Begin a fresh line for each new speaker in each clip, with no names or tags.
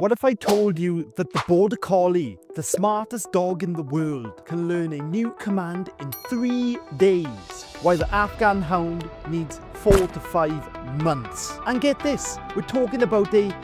What if I told you that the Border Collie, the smartest dog in the world, can learn a new command in 3 days, while the Afghan Hound needs 4 to 5 months? And get this, we're talking about a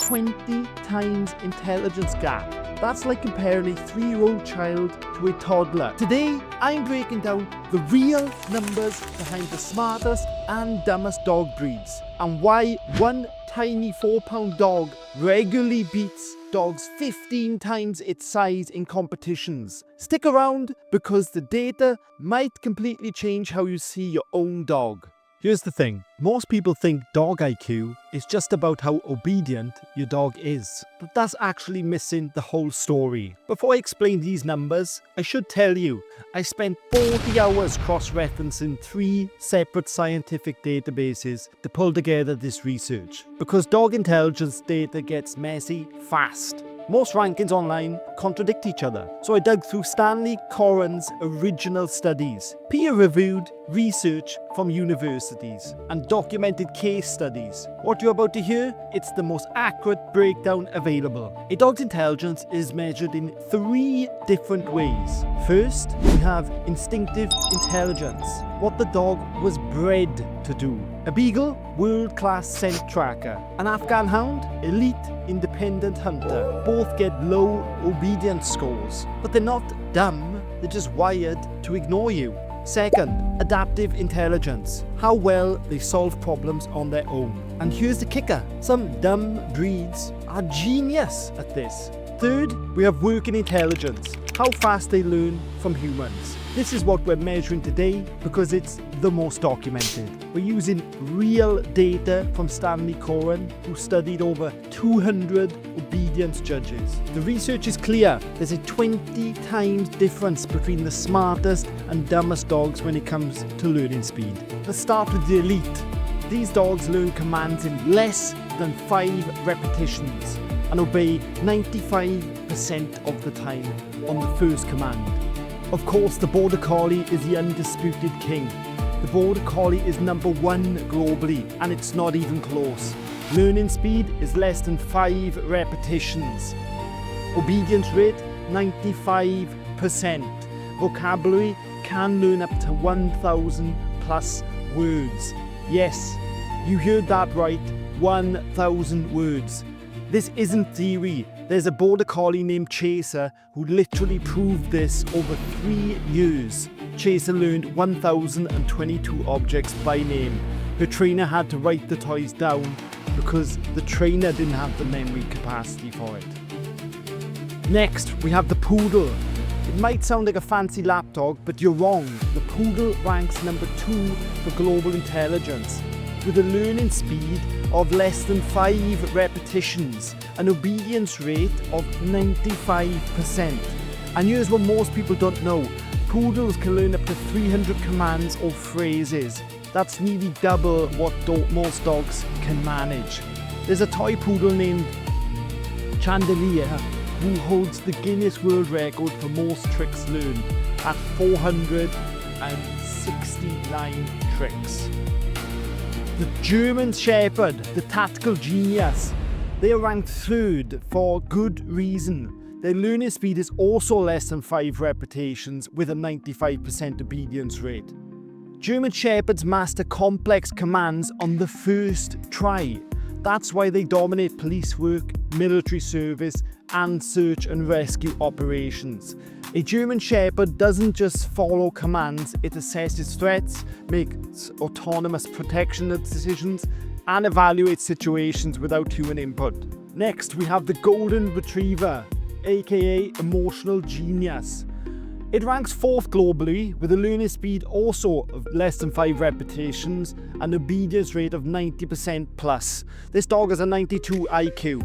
20 times intelligence gap. That's like comparing a 3-year-old child to a toddler. Today, I'm breaking down the real numbers behind the smartest and dumbest dog breeds, and why one tiny 4-pound dog regularly beats dogs 15 times its size in competitions. Stick around, because the data might completely change how you see your own dog. Here's the thing, most people think dog IQ is just about how obedient your dog is, but that's actually missing the whole story. Before I explain these numbers, I should tell you, I spent 40 hours cross-referencing 3 separate scientific databases to pull together this research, because dog intelligence data gets messy fast. Most rankings online contradict each other, so I dug through Stanley Coren's original studies, peer-reviewed research from universities, and documented case studies. What you're about to hear, it's the most accurate breakdown available. A dog's intelligence is measured in 3 different ways. First, we have instinctive intelligence, what the dog was bred to do. A beagle, world-class scent tracker. An Afghan hound, elite independent hunter. Both get low obedience scores, but they're not dumb, they're just wired to ignore you. Second, adaptive intelligence, how well they solve problems on their own. And here's the kicker, some dumb breeds are genius at this. Third, we have working intelligence, how fast they learn from humans. This is what we're measuring today because it's the most documented. We're using real data from Stanley Coren, who studied over 200 obedience judges. The research is clear. There's a 20 times difference between the smartest and dumbest dogs when it comes to learning speed. Let's start with the elite. These dogs learn commands in less than 5 repetitions and obey 95% of the time on the first command. Of course, the Border Collie is the undisputed king. The Border Collie is number 1 globally, and it's not even close. Learning speed is less than 5 repetitions. Obedience rate, 95%. Vocabulary can learn up to 1,000 plus words. Yes, you heard that right, 1,000 words. This isn't theory. There's a Border Collie named Chaser who literally proved this over 3 years. Chaser learned 1,022 objects by name. Her trainer had to write the toys down because the trainer didn't have the memory capacity for it. Next, we have the Poodle. It might sound like a fancy lapdog, but you're wrong. The Poodle ranks number 2 for global intelligence, with a learning speed of less than 5 repetitions, an obedience rate of 95%. And here's what most people don't know. Poodles can learn up to 300 commands or phrases. That's nearly double what most dogs can manage. There's a toy poodle named Chandelier who holds the Guinness World Record for most tricks learned at 469 tricks. The German Shepherd, the tactical genius, they are ranked 3rd for good reason. Their learning speed is also less than 5 repetitions with a 95% obedience rate. German Shepherds master complex commands on the first try. That's why they dominate police work, military service, and search and rescue operations. A German Shepherd doesn't just follow commands, it assesses threats, makes autonomous protection decisions, and evaluates situations without human input. Next, we have the Golden Retriever, aka Emotional Genius. It ranks 4th globally with a learning speed also of less than 5 repetitions and obedience rate of 90% plus. This dog has a 92 IQ.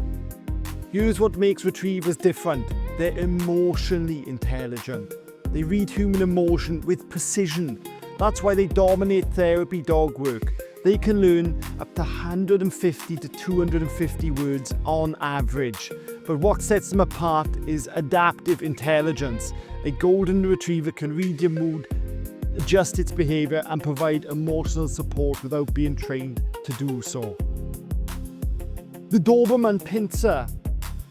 Here's what makes retrievers different. They're emotionally intelligent. They read human emotion with precision. That's why they dominate therapy dog work. They can learn up to 150 to 250 words on average. But what sets them apart is adaptive intelligence. A Golden Retriever can read your mood, adjust its behavior, and provide emotional support without being trained to do so. The Doberman Pinscher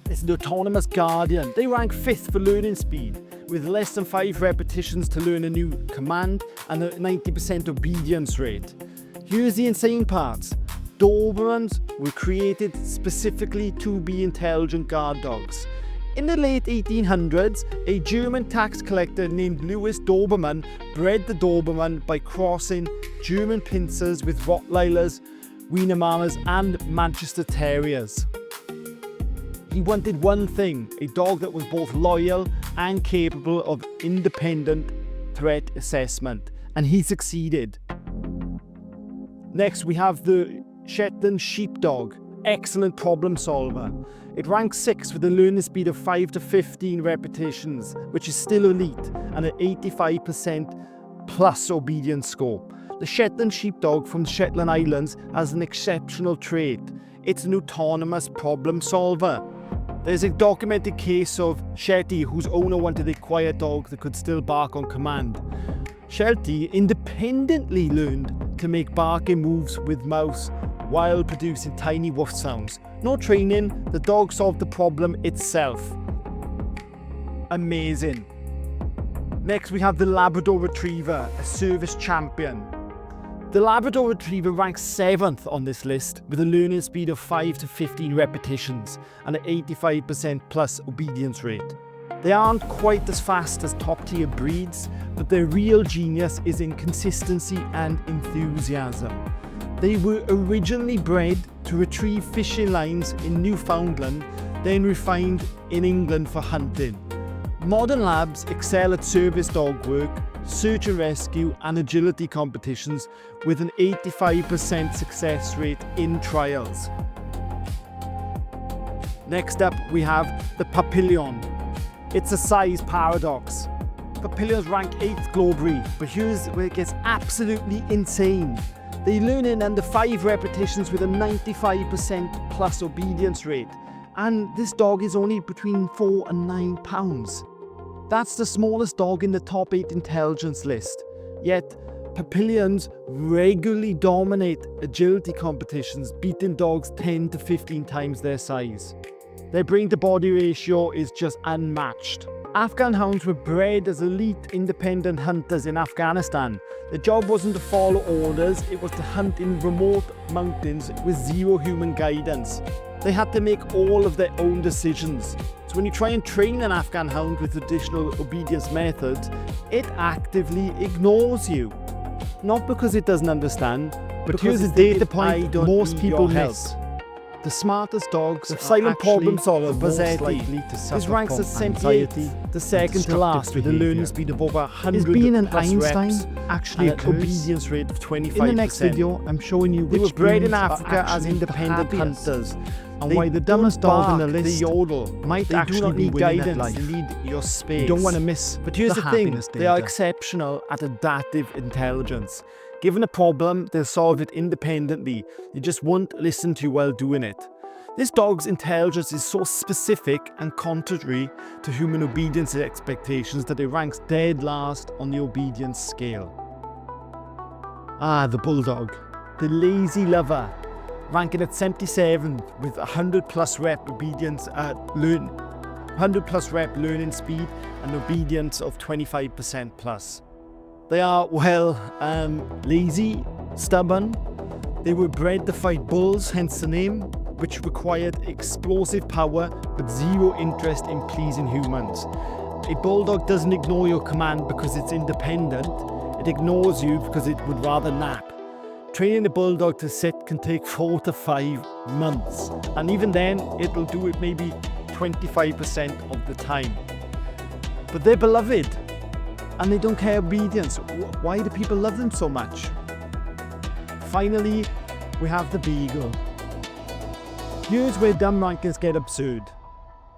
It's an autonomous guardian. They rank 5th for learning speed, with less than 5 repetitions to learn a new command and a 90% obedience rate. Here's the insane parts. Dobermans were created specifically to be intelligent guard dogs. In the late 1800s, a German tax collector named Louis Dobermann bred the Dobermann by crossing German Pinschers with Rottweilers, Wiener Mamas and Manchester Terriers. He wanted one thing, a dog that was both loyal and capable of independent threat assessment, and he succeeded. Next we have the Shetland Sheepdog, excellent problem solver. It ranks 6th with a learning speed of 5 to 15 repetitions, which is still elite, and an 85% plus obedience score. The Shetland Sheepdog from the Shetland Islands has an exceptional trait. It's an autonomous problem solver. There's a documented case of Shetty whose owner wanted a quiet dog that could still bark on command. Sheltie independently learned to make barking moves with mouths while producing tiny woof sounds. No training, the dog solved the problem itself. Amazing. Next we have the Labrador Retriever, a service champion. The Labrador Retriever ranks 7th on this list with a learning speed of 5 to 15 repetitions and an 85% plus obedience rate. They aren't quite as fast as top tier breeds, but their real genius is in consistency and enthusiasm. They were originally bred to retrieve fishing lines in Newfoundland, then refined in England for hunting. Modern labs excel at service dog work, search and rescue and agility competitions with an 85% success rate in trials. Next up we have the Papillon. It's a size paradox. Papillons rank 8th globally, but here's where it gets absolutely insane. They learn in under 5 repetitions with a 95% plus obedience rate, and this dog is only between 4 and 9 pounds. That's the smallest dog in the top 8 intelligence list, yet Papillons regularly dominate agility competitions, beating dogs 10 to 15 times their size. Their brain to body ratio is just unmatched. Afghan hounds were bred as elite independent hunters in Afghanistan. Their job wasn't to follow orders, it was to hunt in remote mountains with zero human guidance. They had to make all of their own decisions. So when you try and train an Afghan hound with traditional obedience methods, it actively ignores you. Not because it doesn't understand, but here's a data point most people miss. The smartest dogs, the silent problem solver, most likely to suffer his ranks as anxiety, the second to last with a learning speed of over 100 plus being an Einstein reps actually and an obedience rate of 25%. In the next video, I'm showing you which they were bred in Africa as independent hunters, and why the dumbest dog in the list might actually be guidance. They need your space. You don't want to miss. But here's the thing: they are exceptional at adaptive intelligence. Given a problem, they'll solve it independently. You just won't listen to you while doing it. This dog's intelligence is so specific and contrary to human obedience expectations that it ranks dead last on the obedience scale. The Bulldog, the lazy lover, ranking at 77th with 100 plus rep obedience 100 plus rep learning speed and obedience of 25% plus. They are, lazy, stubborn. They were bred to fight bulls, hence the name, which required explosive power but zero interest in pleasing humans. A bulldog doesn't ignore your command because it's independent. It ignores you because it would rather nap. Training a bulldog to sit can take 4 to 5 months, and even then, it'll do it maybe 25% of the time. But they're beloved. And they don't care obedience. Why do people love them so much? Finally, we have the Beagle. Here's where dumb rankings get absurd.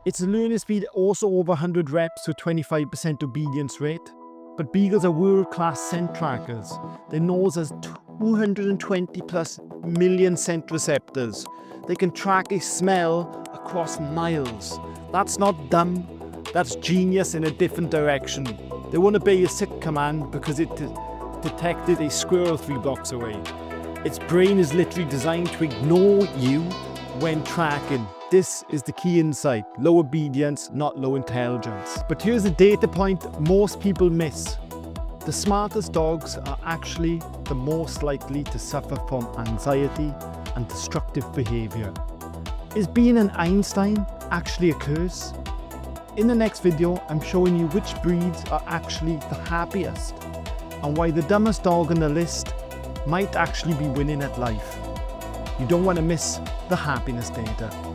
Its learning speed also over 100 reps with 25% obedience rate. But Beagles are world-class scent trackers. Their nose has 220 plus million scent receptors. They can track a smell across miles. That's not dumb, that's genius in a different direction. They won't obey a sit command because it detected a squirrel 3 blocks away. Its brain is literally designed to ignore you when tracking. This is the key insight: low obedience, not low intelligence. But here's a data point most people miss. The smartest dogs are actually the most likely to suffer from anxiety and destructive behaviour. Is being an Einstein actually a curse? In the next video, I'm showing you which breeds are actually the happiest and why the dumbest dog on the list might actually be winning at life. You don't want to miss the happiness data.